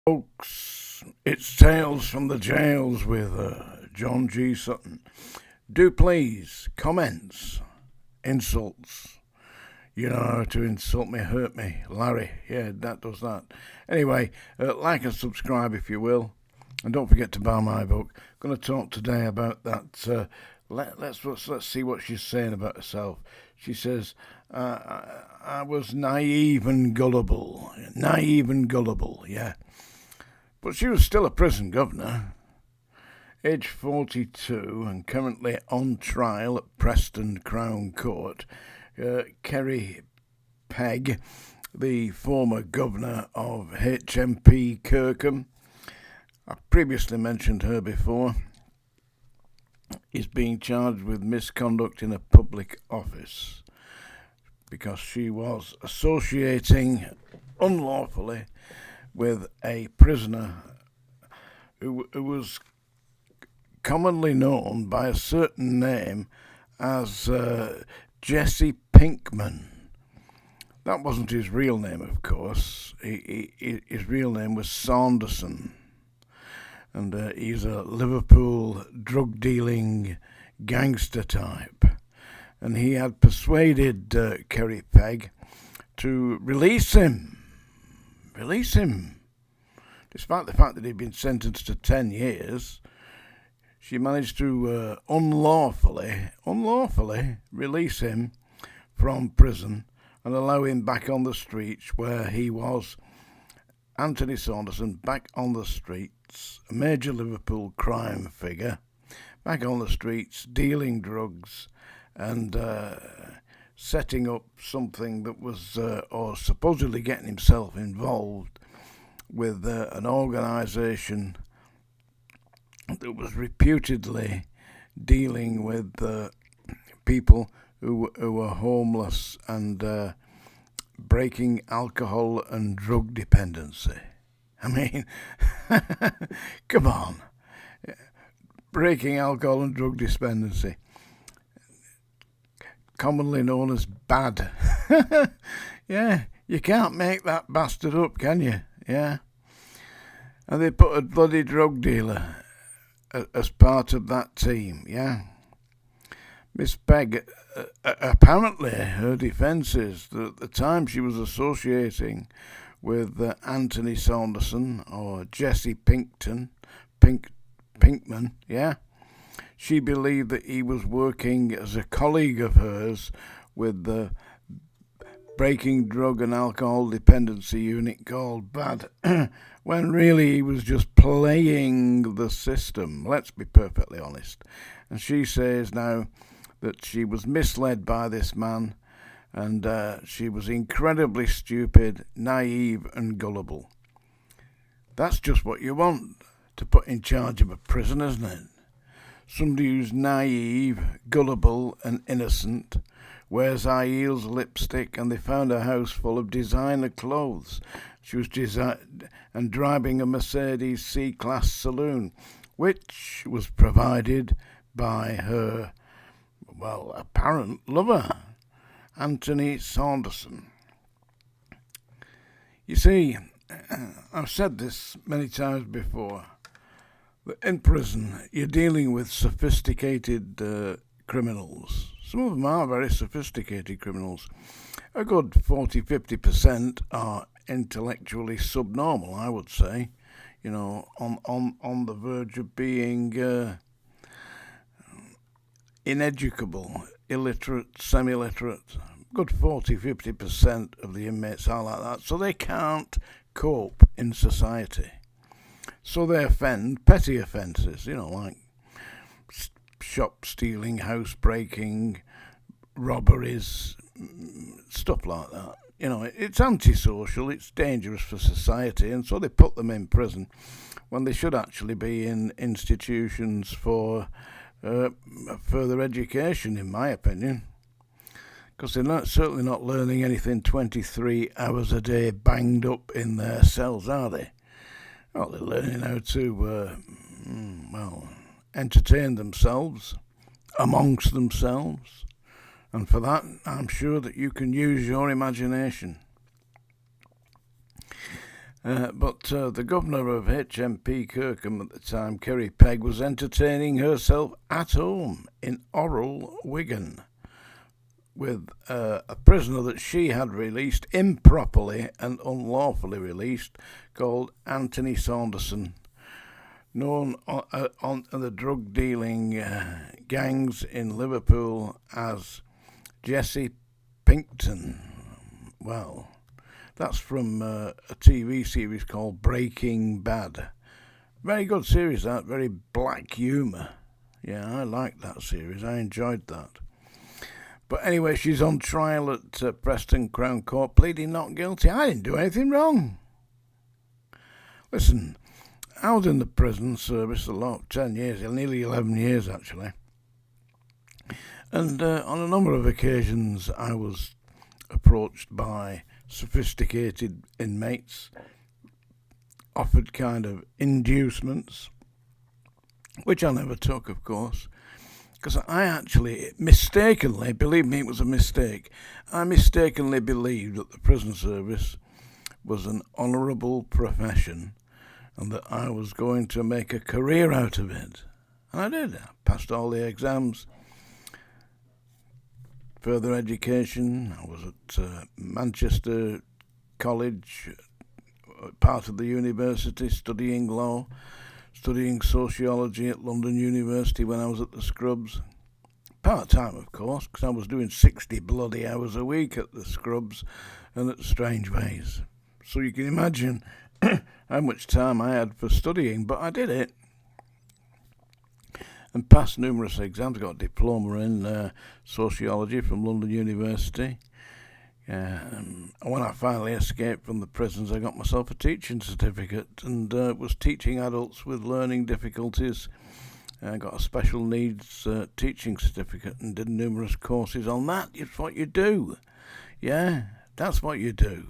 Folks, it's Tales from the Jails with John G. Sutton. Do please, comments, insults. You know how to insult me, hurt me. Larry, yeah, that does that. Anyway, like and subscribe if you will. And don't forget to buy my book. I'm going to talk today about that. Let's see what she's saying about herself. She says, I was naive and gullible. Naive and gullible, yeah. But she was still a prison governor, age 42 and currently on trial at Preston Crown Court. Kerry Peg, the former governor of HMP Kirkham, I previously mentioned her before, is being charged with misconduct in a public office because she was associating unlawfully with a prisoner who was commonly known by a certain name as Jesse Pinkman. That wasn't his real name, of course. His real name was Saunderson. And he's a Liverpool drug-dealing gangster type. And he had persuaded Kerry Peg to release him. Despite the fact that he'd been sentenced to 10 years, she managed to unlawfully release him from prison and allow him back on the streets where he was, Anthony Saunderson, back on the streets, a major Liverpool crime figure, back on the streets, dealing drugs and setting up something that was, or supposedly getting himself involved with an organisation that was reputedly dealing with people who were homeless and breaking alcohol and drug dependency. I mean, come on. Breaking alcohol and drug dependency, commonly known as bad. Yeah, you can't make that bastard up, can you? Yeah. And they put a bloody drug dealer as part of that team, yeah. Miss Peg, apparently her defence is that at the time she was associating with Anthony Saunderson or Jesse Pinkman, yeah. She believed that he was working as a colleague of hers with the breaking drug and alcohol dependency unit called BAD, when really he was just playing the system. Let's be perfectly honest. And she says now that she was misled by this man and she was incredibly stupid, naive and gullible. That's just what you want to put in charge of a prison, isn't it? Somebody who's naive, gullible and innocent, wears high heels, lipstick, and they found a house full of designer clothes. She was and driving a Mercedes C-Class saloon, which was provided by her, apparent lover, Anthony Saunderson. You see, I've said this many times before, that in prison you're dealing with sophisticated criminals. Some of them are very sophisticated criminals. A good 40-50% are intellectually subnormal, I would say. You know, on the verge of being ineducable, illiterate, semi-literate. Good 40-50% of the inmates are like that, so they can't cope in society. So they offend petty offences, you know, like shop stealing, house breaking, robberies, stuff like that. You know, it's antisocial, it's dangerous for society, and so they put them in prison when they should actually be in institutions for further education, in my opinion. Because they're certainly not learning anything 23 hours a day banged up in their cells, are they? Well, they're learning how to, entertain themselves amongst themselves. And for that, I'm sure that you can use your imagination. But the governor of HMP Kirkham at the time, Kerry Peg, was entertaining herself at home in Orrell, Wigan, with a prisoner that she had released improperly and unlawfully released, called Anthony Saunderson, known on the drug dealing gangs in Liverpool as Jesse Pinkton. Well, that's from a TV series called Breaking Bad. Very good series, that. Very black humour. Yeah, I liked that series. I enjoyed that. But anyway, she's on trial at Preston Crown Court, pleading not guilty. I didn't do anything wrong. Listen, I was in the prison service a lot, 10 years, nearly 11 years actually. And on a number of occasions I was approached by sophisticated inmates, offered kind of inducements, which I never took, of course, because I actually mistakenly, believe me, it was a mistake, I mistakenly believed that the prison service was an honourable profession and that I was going to make a career out of it. And I did. I passed all the exams. Further education, I was at Manchester College, part of the university, studying law, studying sociology at London University when I was at the Scrubs. Part-time, of course, because I was doing 60 bloody hours a week at the Scrubs and at Strangeways. So you can imagine how much time I had for studying, but I did it. And passed numerous exams. Got a diploma in sociology from London University. And when I finally escaped from the prisons, I got myself a teaching certificate and was teaching adults with learning difficulties. I got a special needs teaching certificate and did numerous courses on that. It's what you do. Yeah, that's what you do.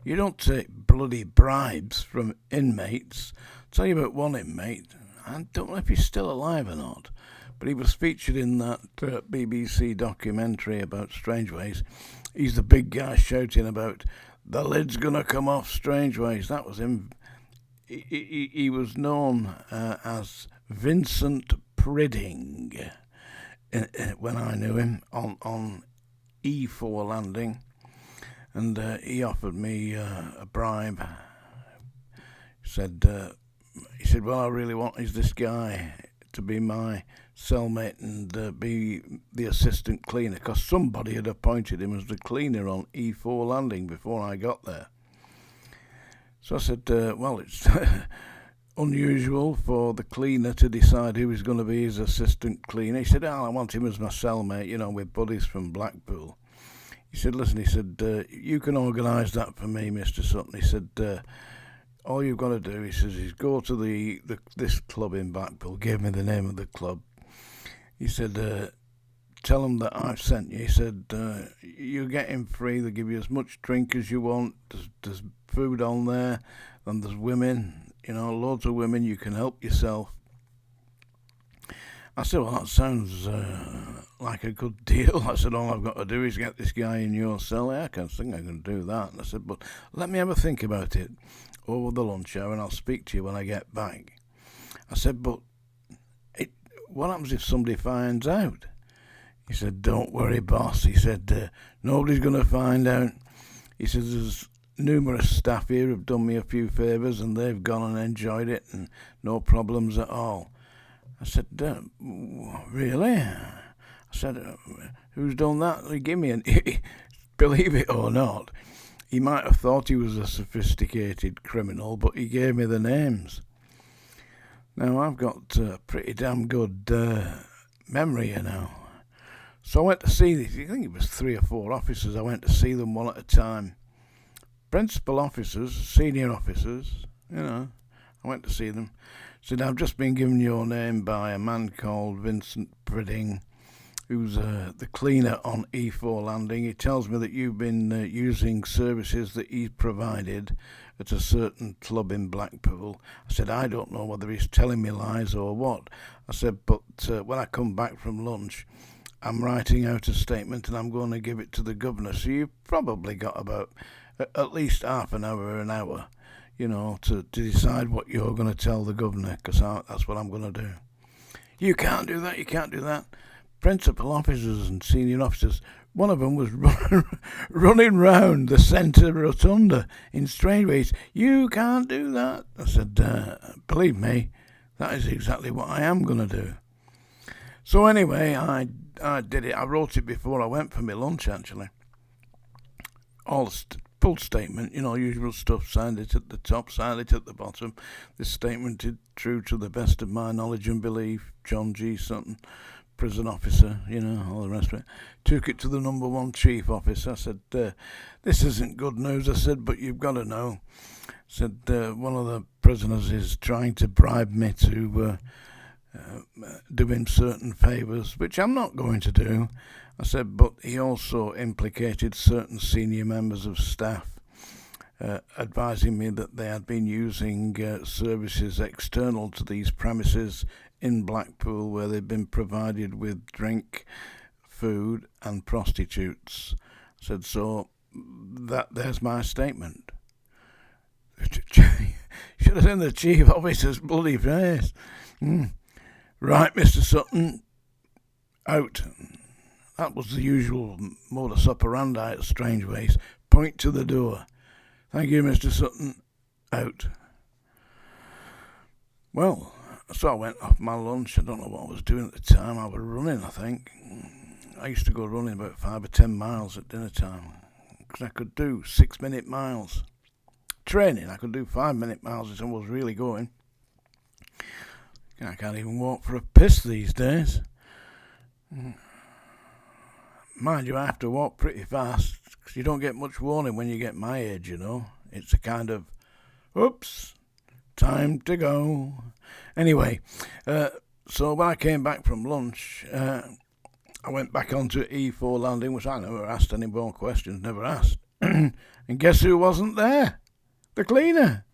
You don't take bloody bribes from inmates. I'll tell you about one inmate. I don't know if he's still alive or not, but he was featured in that BBC documentary about Strangeways. He's the big guy shouting about, the lid's going to come off Strangeways. That was him. He was known as Vincent Pridding when I knew him on E4 landing. And he offered me a bribe. He said, well, I really want is this guy to be my cellmate and be the assistant cleaner, because somebody had appointed him as the cleaner on E4 landing before I got there. So I said, well, it's unusual for the cleaner to decide who is going to be his assistant cleaner. He said, I want him as my cellmate, we're buddies from Blackpool. He said, listen, you can organise that for me, Mr. Sutton. He said, all you've got to do, he says, is go to this club in Blackpool. Gave me the name of the club. He said, tell them that I've sent you. He said, you get him free. They give you as much drink as you want. There's food on there, and there's women, loads of women. You can help yourself. I said, well, that sounds like a good deal. I said, all I've got to do is get this guy in your cell. Yeah, I can think I can do that. And I said, but let me have a think about it over the lunch hour and I'll speak to you when I get back. I said, but what happens if somebody finds out? He said, don't worry, boss. He said, nobody's going to find out. He says, there's numerous staff here who've done me a few favours and they've gone and enjoyed it and no problems at all. I said, really? I said, who's done that? He gave me believe it or not, he might have thought he was a sophisticated criminal, but he gave me the names. Now, I've got a pretty damn good memory, So I went to see these, I think it was 3 or 4 officers. I went to see them one at a time. Principal officers, senior officers, I went to see them. Said, I've just been given your name by a man called Vincent Pridding, who's the cleaner on E4 landing. He tells me that you've been using services that he's provided at a certain club in Blackpool. I said, I don't know whether he's telling me lies or what. I said, but when I come back from lunch, I'm writing out a statement and I'm going to give it to the governor. So you've probably got about at least half an hour, to decide what you're going to tell the governor, because that's what I'm going to do. You can't do that, you can't do that. Principal officers and senior officers, one of them was running round the centre rotunda in strange ways. You can't do that. I said, believe me, that is exactly what I am going to do. So anyway, I did it. I wrote it before I went for my lunch, actually. All full statement, usual stuff, signed it at the top, signed it at the bottom. This statement is true to the best of my knowledge and belief. John G. Sutton, prison officer, all the rest of it. Took it to the number one chief office. I said, this isn't good news. I said, but you've got to know. I said, one of the prisoners is trying to bribe me to do him certain favours, which I'm not going to do. I said, but he also implicated certain senior members of staff, advising me that they had been using services external to these premises in Blackpool, where they'd been provided with drink, food and prostitutes. I said, so there's my statement. Should have seen the chief officer's bloody face. Right, Mr. Sutton, out. That was the usual modus operandi at Strange Ways. Point to the door. Thank you, Mr. Sutton. Out. Well, so I went off my lunch. I don't know what I was doing at the time. I was running, I think. I used to go running about 5 or 10 miles at dinner time, because I could do 6-minute miles. Training, I could do 5-minute miles if I was really going. I can't even walk for a piss these days. Mind you, I have to walk pretty fast, because you don't get much warning when you get my age, It's a kind of, oops, time to go. Anyway, so when I came back from lunch, I went back onto E4 landing, which I never asked any more questions, never asked. And guess who wasn't there? The cleaner.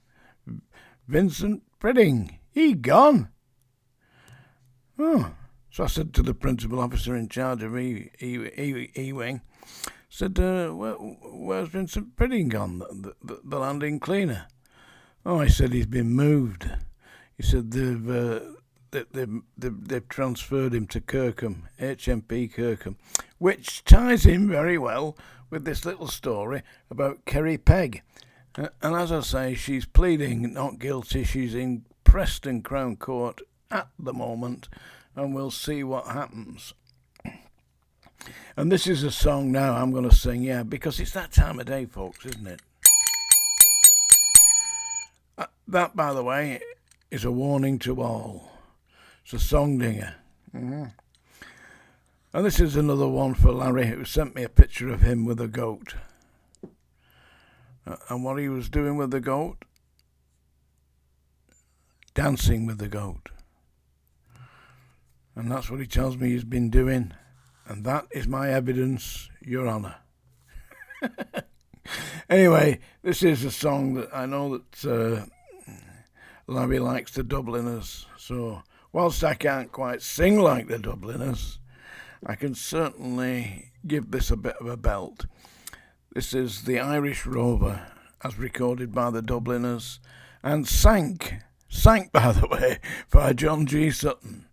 Vincent Predding. He gone. Oh, so I said to the principal officer in charge of E-Wing, said, where's Vincent Predding gone, the landing cleaner? Oh, he said he's been moved. He said they've transferred him to Kirkham, HMP Kirkham, which ties in very well with this little story about Kerry Peg. And as I say, she's pleading not guilty. She's in Preston Crown Court at the moment, and we'll see what happens. And this is a song now I'm going to sing, because it's that time of day, folks, isn't it? That, by the way, is a warning to all. It's a song dinger. Mm-hmm. And this is another one for Larry, who sent me a picture of him with a goat. And what he was doing with the goat? Dancing with the goat. And that's what he tells me he's been doing. And that is my evidence, Your Honour. Anyway, this is a song that I know that Larry likes the Dubliners. So, whilst I can't quite sing like the Dubliners, I can certainly give this a bit of a belt. This is The Irish Rover, as recorded by the Dubliners, and sank, by the way, by John G. Sutton.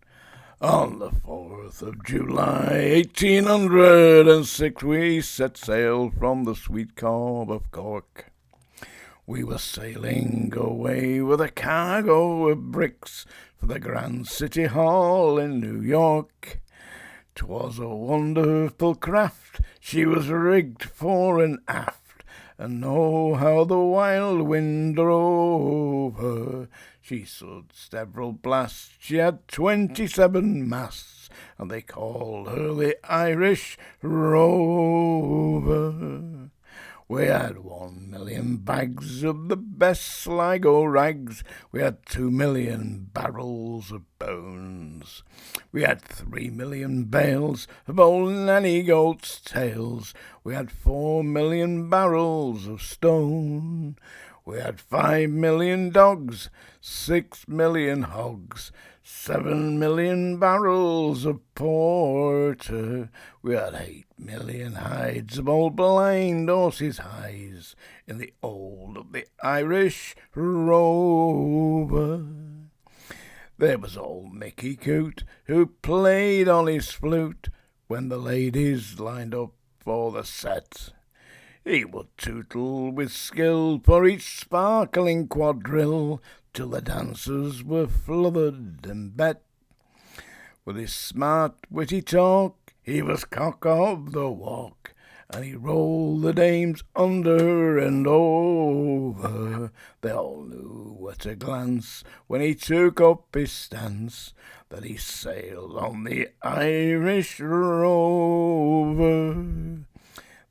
On the 4th of July, 1806, we set sail from the sweet Cove of Cork. We were sailing away with a cargo of bricks for the Grand City Hall in New York. 'Twas a wonderful craft, she was rigged fore and aft, and oh, how the wild wind drove her. She stood several blasts, she had 27 masts, and they called her the Irish Rover. We had 1 million bags of the best Sligo rags. We had 2 million barrels of bones. We had 3 million bales of old nanny goats' tails. We had 4 million barrels of stone. We had 5 million dogs, 6 million hogs, 7 million barrels of porter. We had 8 million hides of old blind horses' hides in the hold of the Irish Rover. There was old Mickey Coot, who played on his flute when the ladies lined up for the set. He would tootle with skill for each sparkling quadrille till the dancers were flothered and bet. With his smart, witty talk, he was cock of the walk, and he rolled the dames under and over. They all knew at a glance, when he took up his stance, that he sailed on the Irish Rover.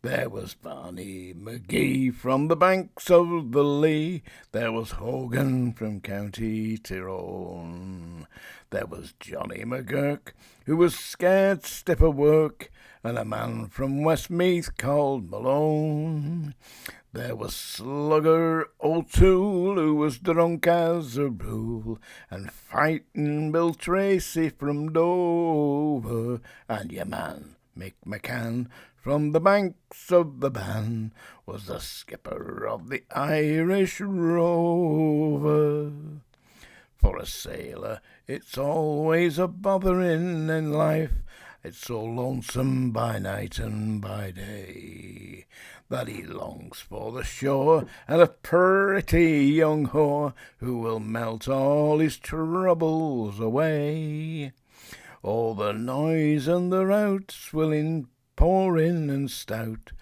There was Barney McGee from the banks of the Lee. There was Hogan from County Tyrone. There was Johnny McGurk, who was scared stiff of work, and a man from Westmeath called Malone. There was Slugger O'Toole, who was drunk as a rule, and fighting Bill Tracy from Dover, and your man Mick McCann from the banks of the Bann was the skipper of the Irish Rover. For a sailor, it's always a bothering in life. It's so lonesome by night and by day that he longs for the shore and a pretty young whore who will melt all his troubles away. All the noise and the routs will pour in and stout,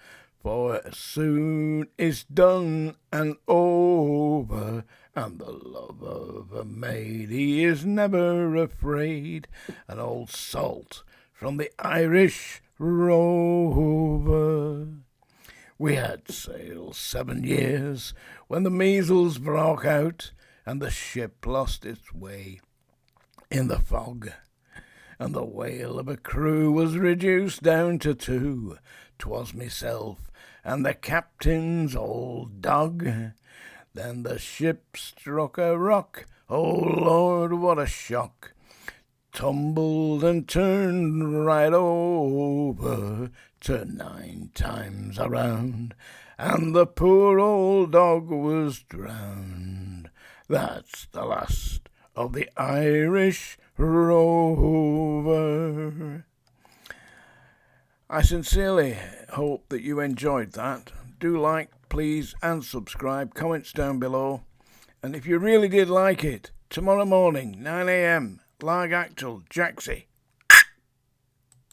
for as soon is done and over, and the love of a maid he is never afraid, an old salt from the Irish Rover. We had sailed 7 years when the measles broke out, and the ship lost its way in the fog, and the whale of a crew was reduced down to 2. 'Twas myself and the captain's old dog. Then the ship struck a rock, oh Lord, what a shock! Tumbled and turned right over, turned 9 times around, and the poor old dog was drowned. That's the last of the Irish Rover. I sincerely hope that you enjoyed that. Do like, please, and subscribe. Comments down below. And if you really did like it, tomorrow morning, 9 a.m, Larg Actual, Jaxie.